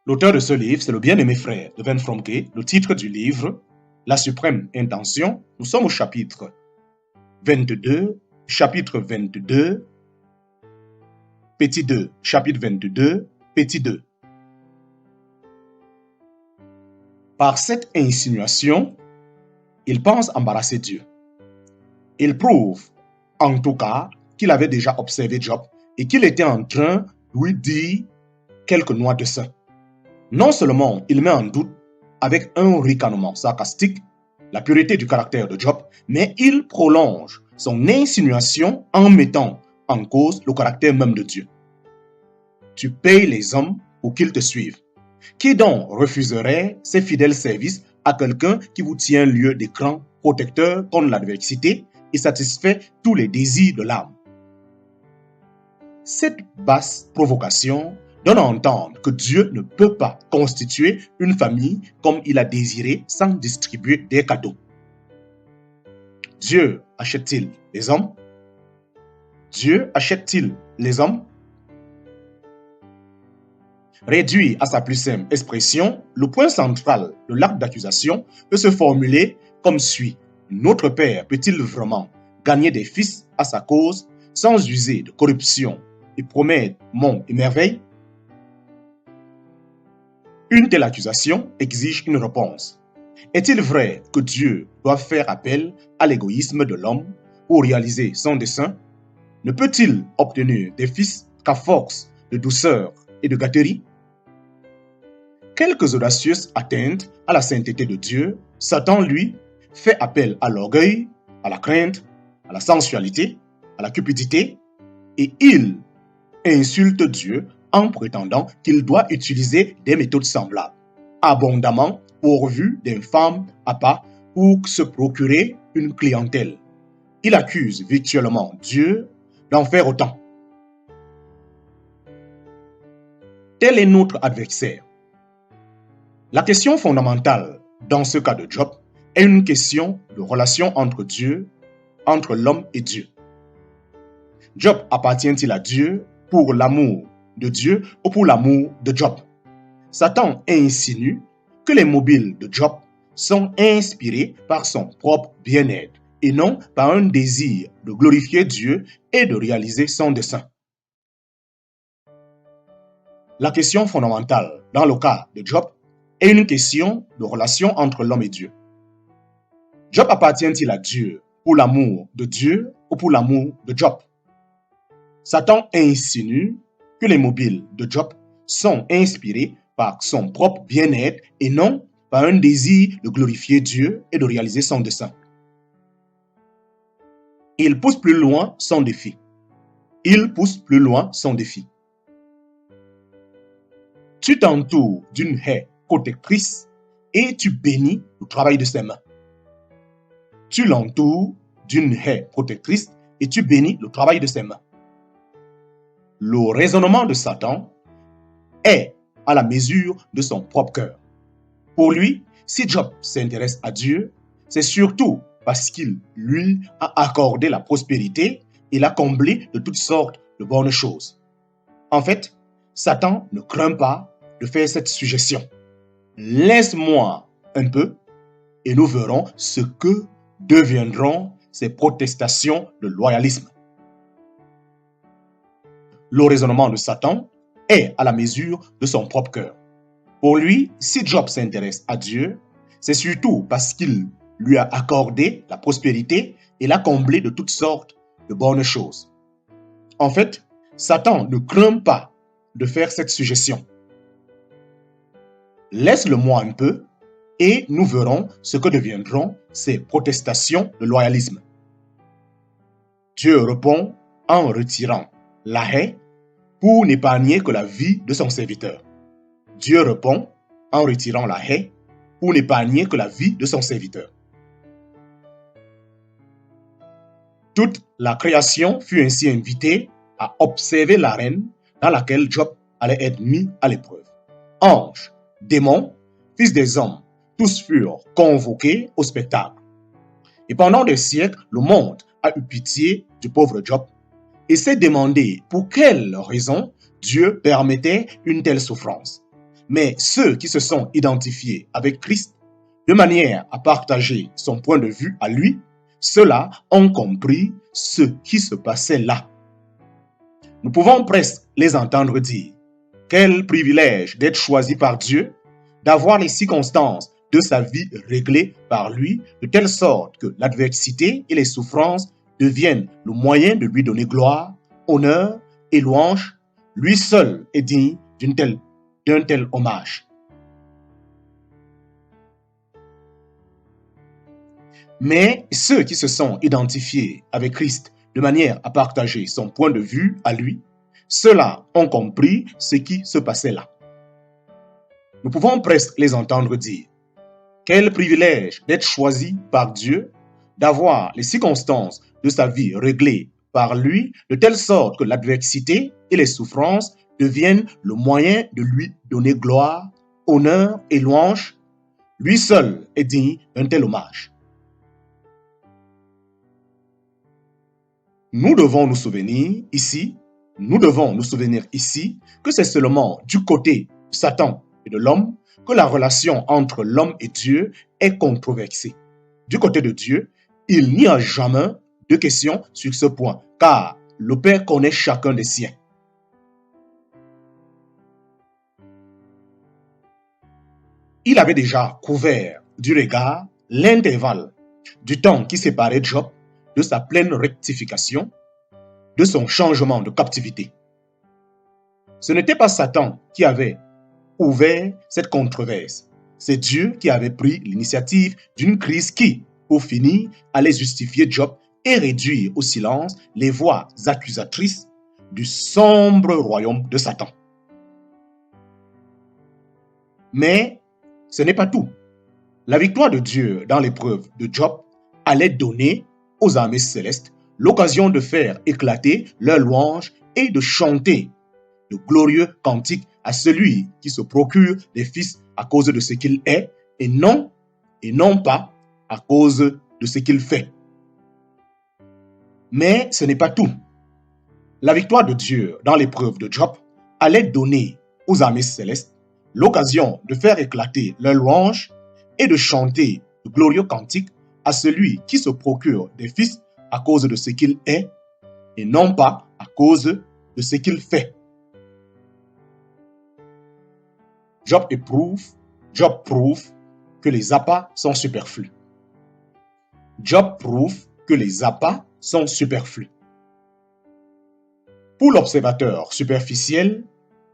L'auteur de ce livre, c'est le bien-aimé frère de Ben Fromke. Le titre du livre, La suprême intention. Nous sommes au chapitre 22, petit 2, chapitre 22, petit 2. Par cette insinuation, il pense embarrasser Dieu. Il prouve, en tout cas, qu'il avait déjà observé Job et qu'il était en train de lui dire quelques noix de sein. Non seulement il met en doute, avec un ricanement sarcastique, la pureté du caractère de Job, mais il prolonge son insinuation en mettant en cause le caractère même de Dieu. Tu payes les hommes pour qu'ils te suivent. Qui donc refuserait ses fidèles services à quelqu'un qui vous tient lieu d'écran protecteur contre l'adversité et satisfait tous les désirs de l'âme? Cette basse provocation donne à entendre que Dieu ne peut pas constituer une famille comme il a désiré sans distribuer des cadeaux. Dieu achète-t-il les hommes? Dieu achète-t-il les hommes? Réduit à sa plus simple expression, le point central de l'acte d'accusation peut se formuler comme suit. Notre Père peut-il vraiment gagner des fils à sa cause sans user de corruption et promettre monts et merveilles? Une telle accusation exige une réponse. Est-il vrai que Dieu doit faire appel à l'égoïsme de l'homme pour réaliser son dessein? Ne peut-il obtenir des fils qu'à force de douceur et de gâterie? Quelques audacieuses atteintes à la sainteté de Dieu, Satan, lui, fait appel à l'orgueil, à la crainte, à la sensualité, à la cupidité, et il insulte Dieu en prétendant qu'il doit utiliser des méthodes semblables, abondamment pourvues d'infâmes appâts pour se procurer une clientèle. Il accuse virtuellement Dieu d'en faire autant. Tel est notre adversaire. La question fondamentale dans ce cas de Job est une question de relation entre Dieu, entre l'homme et Dieu. Job appartient-il à Dieu pour l'amour de Dieu ou pour l'amour de Job? Satan insinue que les mobiles de Job sont inspirés par son propre bien-être et non par un désir de glorifier Dieu et de réaliser son dessein. La question fondamentale dans le cas de Job est une question de relation entre l'homme et Dieu. Job appartient-il à Dieu pour l'amour de Dieu ou pour l'amour de Job? Satan insinue que les mobiles de Job sont inspirés par son propre bien-être et non par un désir de glorifier Dieu et de réaliser son dessein. Il pousse plus loin son défi. Tu t'entoures d'une haie protectrice et tu bénis le travail de ses mains. Tu l'entoures d'une haie protectrice et tu bénis le travail de ses mains. Le raisonnement de Satan est à la mesure de son propre cœur. Pour lui, si Job s'intéresse à Dieu, c'est surtout parce qu'il lui a accordé la prospérité et l'a comblé de toutes sortes de bonnes choses. En fait, Satan ne craint pas de faire cette suggestion. Laisse-moi un peu et nous verrons ce que deviendront ces protestations de loyalisme. Le raisonnement de Satan est à la mesure de son propre cœur. Pour lui, si Job s'intéresse à Dieu, c'est surtout parce qu'il lui a accordé la prospérité et l'a comblé de toutes sortes de bonnes choses. En fait, Satan ne craint pas de faire cette suggestion. Laisse-le-moi un peu et nous verrons ce que deviendront ces protestations de loyalisme. Dieu répond en retirant la haie pour n'épargner que la vie de son serviteur. Dieu répond en retirant la haie pour n'épargner que la vie de son serviteur. Toute la création fut ainsi invitée à observer l'arène dans laquelle Job allait être mis à l'épreuve. Anges, démons, fils des hommes, tous furent convoqués au spectacle. Et pendant des siècles, le monde a eu pitié du pauvre Job et s'est demandé pour quelle raison Dieu permettait une telle souffrance. Mais ceux qui se sont identifiés avec Christ de manière à partager son point de vue à lui, ceux-là ont compris ce qui se passait là. Nous pouvons presque les entendre dire: quel privilège d'être choisi par Dieu, d'avoir les circonstances de sa vie réglées par lui, de telle sorte que l'adversité et les souffrances deviennent le moyen de lui donner gloire, honneur et louange. Lui seul est digne d'un tel hommage. Mais ceux qui se sont identifiés avec Christ de manière à partager son point de vue à lui, ceux-là ont compris ce qui se passait là. Nous pouvons presque les entendre dire: quel privilège d'être choisi par Dieu, d'avoir les circonstances de sa vie réglées par lui, de telle sorte que l'adversité et les souffrances deviennent le moyen de lui donner gloire, honneur et louange. Lui seul est digne d'un tel hommage. Nous devons nous souvenir ici que c'est seulement du côté de Satan et de l'homme que la relation entre l'homme et Dieu est controversée. Du côté de Dieu, il n'y a jamais de question sur ce point, car le Père connaît chacun des siens. Il avait déjà couvert du regard l'intervalle du temps qui séparait Job de sa pleine rectification, de son changement de captivité. Ce n'était pas Satan qui avait ouvert cette controverse. C'est Dieu qui avait pris l'initiative d'une crise qui, pour finir, allait justifier Job et réduire au silence les voix accusatrices du sombre royaume de Satan. Mais ce n'est pas tout. La victoire de Dieu dans l'épreuve de Job allait donner aux armées célestes l'occasion de faire éclater leur louange et de chanter de glorieux cantiques à celui qui se procure des fils à cause de ce qu'il est et non pas à cause de ce qu'il fait. Mais ce n'est pas tout. La victoire de Dieu dans l'épreuve de Job allait donner aux armées célestes l'occasion de faire éclater leur louange et de chanter de glorieux cantiques à celui qui se procure des fils à cause de ce qu'il est et non pas à cause de ce qu'il fait. Job prouve que les appâts sont superflus. Job prouve que les appâts sont superflus. Pour l'observateur superficiel,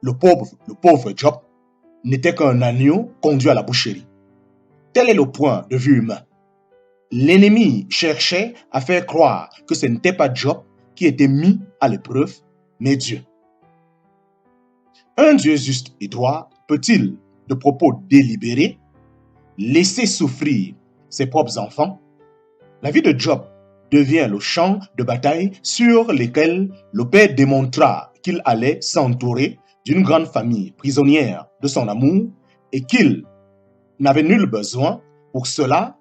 le pauvre Job n'était qu'un agneau conduit à la boucherie. Tel est le point de vue humain. L'ennemi cherchait à faire croire que ce n'était pas Job qui était mis à l'épreuve, mais Dieu. Un Dieu juste et droit peut-il, de propos délibérés, laisser souffrir ses propres enfants? La vie de Job devient le champ de bataille sur lequel le Père démontra qu'il allait s'entourer d'une grande famille prisonnière de son amour et qu'il n'avait nul besoin pour cela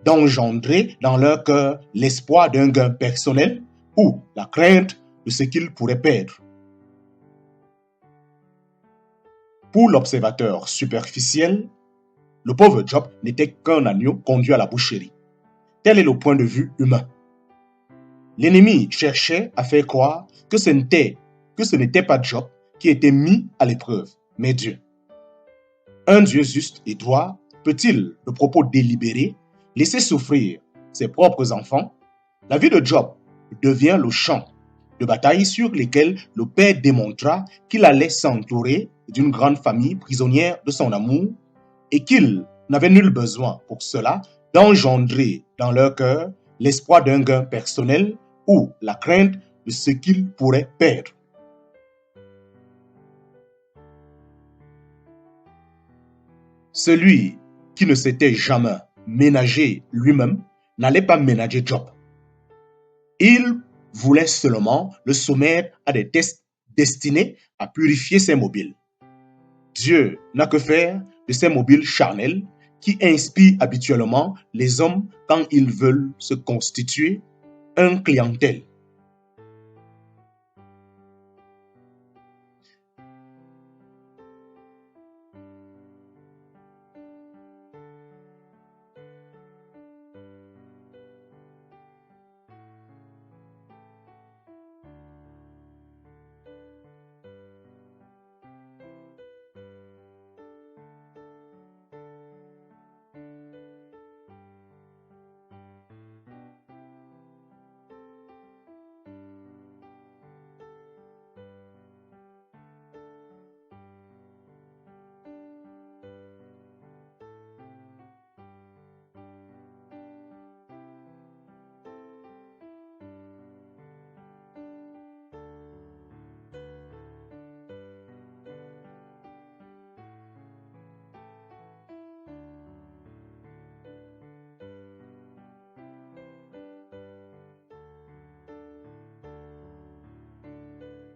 d'engendrer dans leur cœur l'espoir d'un gain personnel ou la crainte de ce qu'ils pourraient perdre. Pour l'observateur superficiel, le pauvre Job n'était qu'un agneau conduit à la boucherie. Tel est le point de vue humain. L'ennemi cherchait à faire croire que ce n'était pas Job qui était mis à l'épreuve, mais Dieu. Un Dieu juste et droit peut-il, de propos délibérés, laisser souffrir ses propres enfants? La vie de Job devient le champ de bataille sur lequel le Père démontra qu'il allait s'entourer d'une grande famille prisonnière de son amour et qu'il n'avait nul besoin pour cela d'engendrer dans leur cœur l'espoir d'un gain personnel ou la crainte de ce qu'ils pourraient perdre. Celui qui ne s'était jamais ménagé lui-même n'allait pas ménager Job. Il voulait seulement le soumettre à des tests destinés à purifier ses mobiles. Dieu n'a que faire de ces mobiles charnels qui inspirent habituellement les hommes quand ils veulent se constituer une clientèle